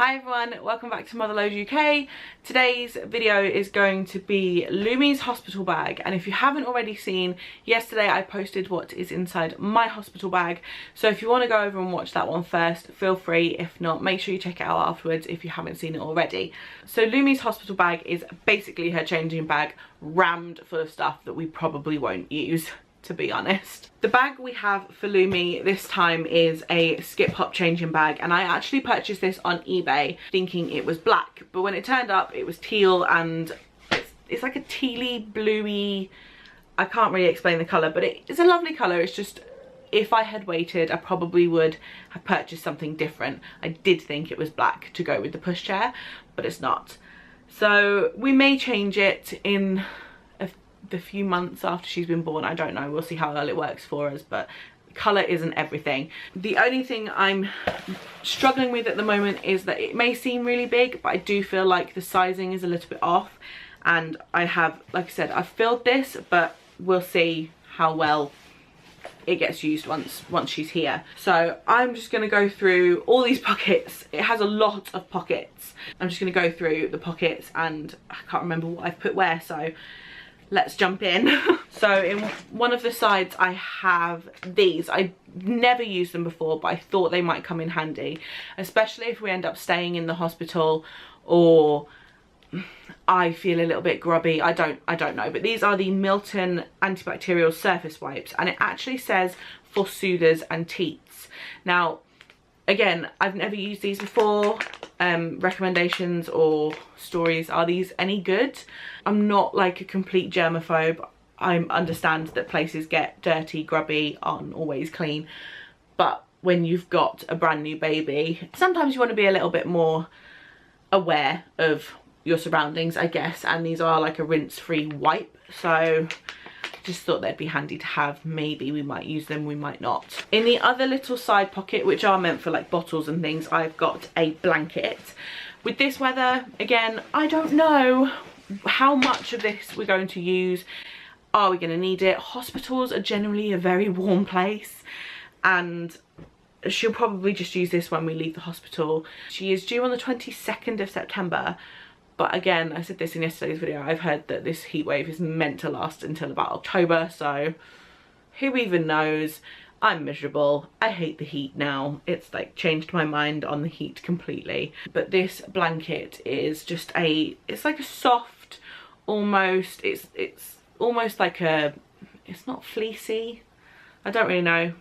Hi everyone, welcome back to Motherload UK. Today's video is going to be Lumi's hospital bag, and if you haven't already seen, yesterday I posted what is inside my hospital bag, so if you want to go over and watch that one first, feel free. If not, make sure you check it out afterwards if you haven't seen it already. So Lumi's hospital bag is basically her changing bag rammed full of stuff that we probably won't use, to be honest. The bag we have for Lumi this time is a skip hop changing bag, and I actually purchased this on eBay thinking it was black, but when it turned up it was teal, and it's like a tealy bluey, I can't really explain the colour, but it's a lovely colour. It's just, if I had waited I probably would have purchased something different. I did think it was black to go with the pushchair, but it's not. So we may change it in the few months after she's been born. I don't know, we'll see how well it works for us, but colour isn't everything. The only thing I'm struggling with at the moment is that it may seem really big, but I do feel like the sizing is a little bit off, and I have, like I said, I've filled this, but we'll see how well it gets used once she's here. So I'm just going to go through all these pockets. It has a lot of pockets. I'm just going to go through the pockets, and I can't remember what I've put where, so let's jump in. So in one of the sides I have these. I never used them before, but I thought they might come in handy, especially if we end up staying in the hospital or I feel a little bit grubby. I don't know, but these are the Milton antibacterial surface wipes, and it actually says for soothers and teats. Now again, I've never used these before. Recommendations or stories, are these any good? I'm not like a complete germaphobe. I understand that places get dirty, grubby, aren't always clean, but when you've got a brand new baby, sometimes you want to be a little bit more aware of your surroundings, I guess, and these are like a rinse-free wipe, so just thought they'd be handy to have. Maybe we might use them, we might not. In the other little side pocket, which are meant for like bottles and things, I've got a blanket. With this weather, again, I don't know how much of this we're going to use. Are we going to need it? Hospitals are generally a very warm place, and she'll probably just use this when we leave the hospital. She is due on the 22nd of September. But again, I said this in yesterday's video, I've heard that this heat wave is meant to last until about October, so who even knows? I'm miserable. I hate the heat now. It's like changed my mind on the heat completely. But this blanket is just it's like a soft, almost, it's almost like it's not fleecy. I don't really know.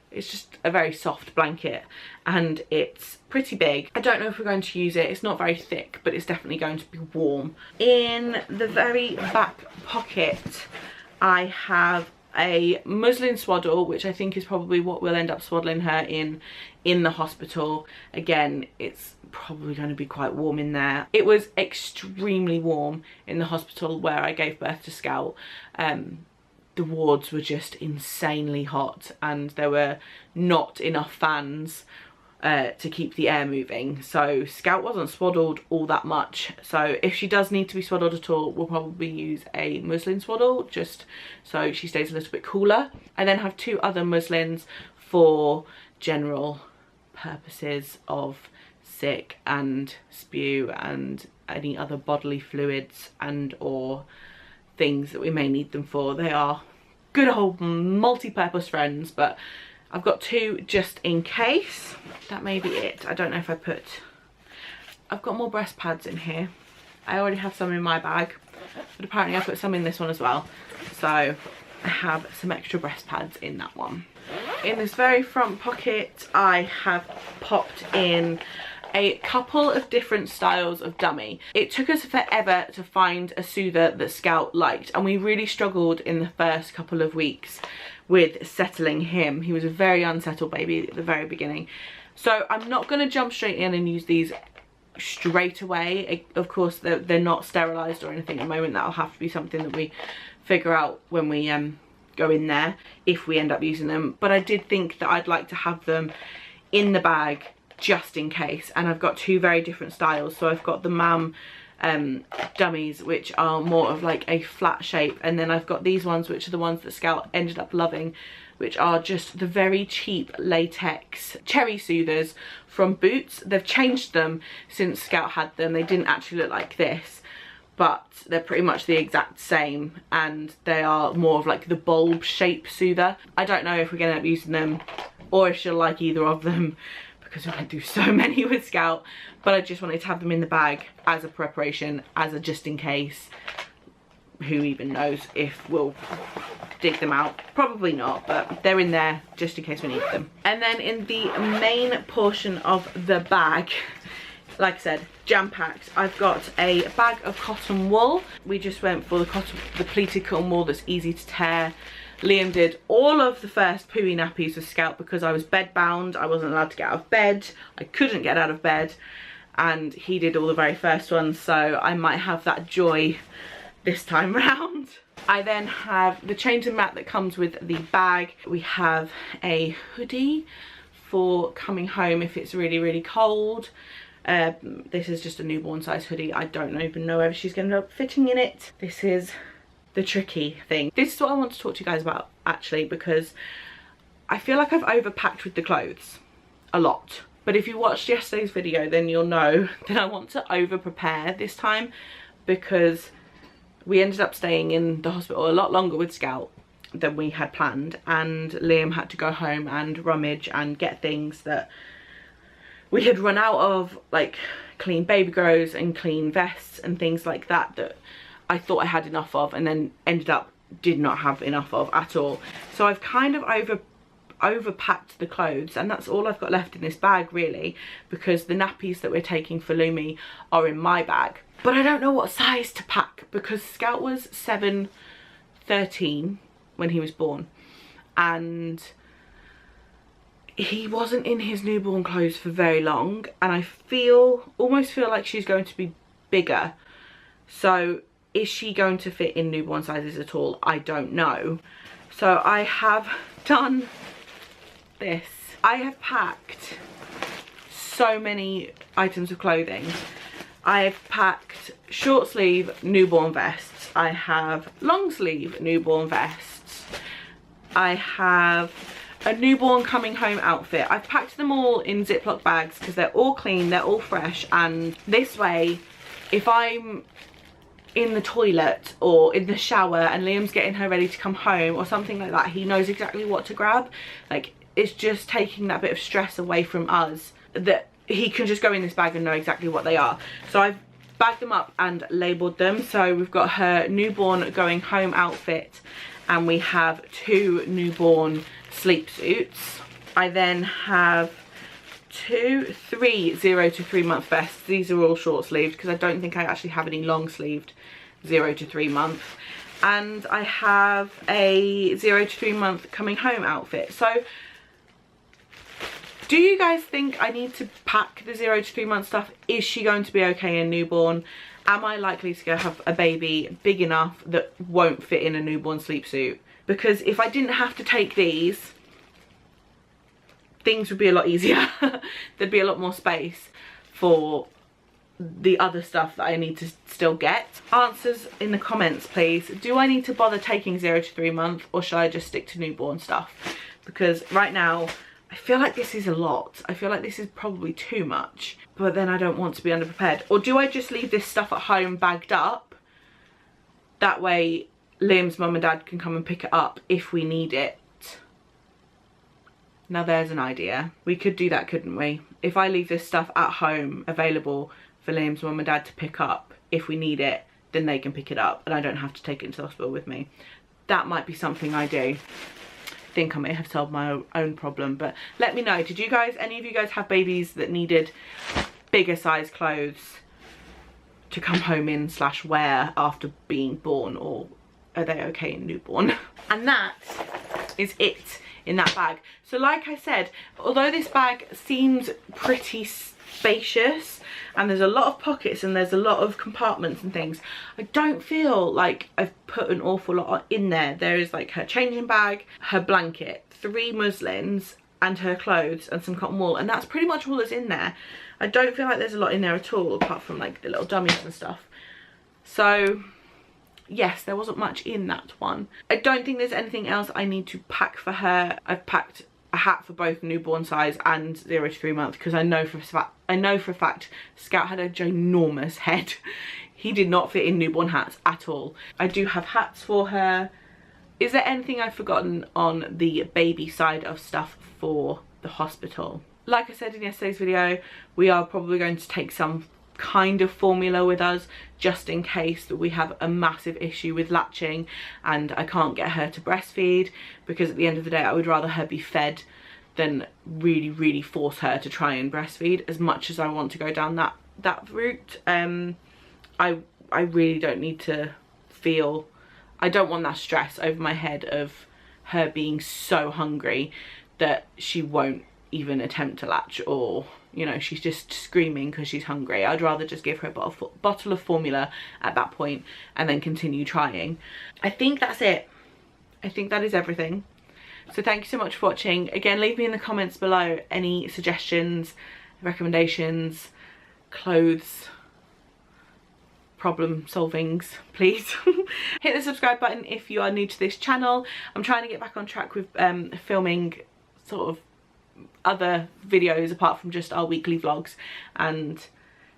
It's just a very soft blanket, and it's pretty big. I don't know if we're going to use it. It's not very thick, but it's definitely going to be warm. In the very back pocket I have a muslin swaddle, which I think is probably what we'll end up swaddling her in the hospital. Again, it's probably going to be quite warm in there. It was extremely warm in the hospital where I gave birth to Scout. The wards were just insanely hot, and there were not enough fans to keep the air moving, so Scout wasn't swaddled all that much. So if she does need to be swaddled at all, we'll probably use a muslin swaddle just so she stays a little bit cooler. I then have two other muslins for general purposes of sick and spew and any other bodily fluids and or things that we may need them for. They are good old multi-purpose friends, but I've got two just in case. That may be it. I don't know if I've got more breast pads in here. I already have some in my bag, but apparently I put some in this one as well, so I have some extra breast pads in that one. In this very front pocket I have popped in a couple of different styles of dummy. It took us forever to find a soother that Scout liked, and we really struggled in the first couple of weeks with settling him. He was a very unsettled baby at the very beginning. So I'm not going to jump straight in and use these straight away. Of course they're not sterilised or anything at the moment. That'll have to be something that we figure out when we go in there, if we end up using them. But I did think that I'd like to have them in the bag just in case, and I've got two very different styles. So I've got the Mam dummies, which are more of like a flat shape, and then I've got these ones which are the ones that Scout ended up loving which are just the very cheap latex cherry soothers from Boots. They've changed them since Scout had them. They didn't actually look like this, but they're pretty much the exact same, and they are more of like the bulb shape soother. I don't know if we're gonna end up using them or if she'll like either of them, because we're going to do so many with Scout, but I just wanted to have them in the bag as a preparation, as a just in case. Who even knows if we'll dig them out? Probably not, but they're in there just in case we need them. And then in the main portion of the bag, like I said, jam-packed, I've got a bag of cotton wool. We just went for the pleated cotton wool that's easy to tear. Liam did all of the first pooey nappies with Scout because I was bed bound. I wasn't allowed to get out of bed. I couldn't get out of bed, and he did all the very first ones, so I might have that joy this time round. I then have the changing mat that comes with the bag. We have a hoodie for coming home if it's really, really cold. This is just a newborn size hoodie. I don't even know whether she's going to end up fitting in it. This is the tricky thing. This is what I want to talk to you guys about, actually, because I feel like I've overpacked with the clothes a lot. But if you watched yesterday's video, then you'll know that I want to over prepare this time, because we ended up staying in the hospital a lot longer with Scout than we had planned, and Liam had to go home and rummage and get things that we had run out of, like clean baby grows and clean vests and things like that, that I thought I had enough of, and then ended up did not have enough of at all. So I've kind of overpacked the clothes, and that's all I've got left in this bag really, because the nappies that we're taking for Lumi are in my bag. But I don't know what size to pack, because Scout was 7'13" when he was born, and he wasn't in his newborn clothes for very long, and I almost feel like she's going to be bigger. So is she going to fit in newborn sizes at all? I don't know. So I have done this. I have packed so many items of clothing. I have packed short sleeve newborn vests. I have long sleeve newborn vests. I have a newborn coming home outfit. I've packed them all in Ziploc bags because they're all clean, they're all fresh, and this way, if I'm in the toilet or in the shower and Liam's getting her ready to come home or something like that, he knows exactly what to grab. Like, it's just taking that bit of stress away from us, that he can just go in this bag and know exactly what they are. So I've bagged them up and labelled them. So we've got her newborn going home outfit, and we have 2 newborn sleep suits. I then have 3 0 to 3 month vests. These are all short sleeved because I don't think I actually have any long sleeved 0 to 3 month. And I have a 0 to 3 month coming home outfit. So do you guys think I need to pack the 0 to 3 month stuff? Is she going to be okay in newborn? Am I likely to go have a baby big enough that won't fit in a newborn sleep suit? Because if I didn't have to take these, things would be a lot easier. There'd be a lot more space for the other stuff that I need to still get. Answers in the comments, please. Do I need to bother taking 0 to 3 month, or should I just stick to newborn stuff? Because right now, I feel like this is a lot. I feel like this is probably too much, but then I don't want to be underprepared. Or do I just leave this stuff at home bagged up? That way Liam's mum and dad can come and pick it up if we need it. Now there's an idea. We could do that, couldn't we? If I leave this stuff at home available for Liam's mum and dad to pick up if we need it, then they can pick it up and I don't have to take it into the hospital with me. That might be something I do. I think I may have solved my own problem, but let me know. Did you guys, any of you guys have babies that needed bigger size clothes to come home in / wear after being born, or are they okay in newborn? And that is it in that bag. So like I said, although this bag seems pretty spacious and there's a lot of pockets and there's a lot of compartments and things, I don't feel like I've put an awful lot in there. There is like her changing bag, her blanket, 3 muslins and her clothes and some cotton wool, and that's pretty much all that's in there. I don't feel like there's a lot in there at all, apart from like the little dummies and stuff. So yes, there wasn't much in that one. I don't think there's anything else I need to pack for her. I've packed a hat for both newborn size and 0 to 3 months because I know for a fact Scout had a ginormous head. He did not fit in newborn hats at all. I do have hats for her. Is there anything I've forgotten on the baby side of stuff for the hospital? Like I said in yesterday's video, we are probably going to take some kind of formula with us just in case that we have a massive issue with latching and I can't get her to breastfeed, because at the end of the day I would rather her be fed than really force her to try and breastfeed. As much as I want to go down that route, I really don't need to feel, I don't want that stress over my head of her being so hungry that she won't even attempt to latch, or you know, she's just screaming because she's hungry. I'd rather just give her a bottle of formula at that point and then continue trying. I think that's it. I think that is everything. So thank you so much for watching. Again, leave me in the comments below any suggestions, recommendations, clothes, problem solvings, please. Hit the subscribe button if you are new to this channel. I'm trying to get back on track with filming sort of other videos apart from just our weekly vlogs, and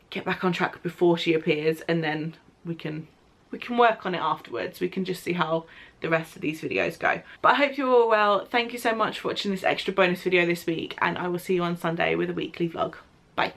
get back on track before she appears, and then we can work on it afterwards. We can just see how the rest of these videos go. But I hope you're all well. Thank you so much for watching this extra bonus video this week, and I will see you on Sunday with a weekly vlog. Bye.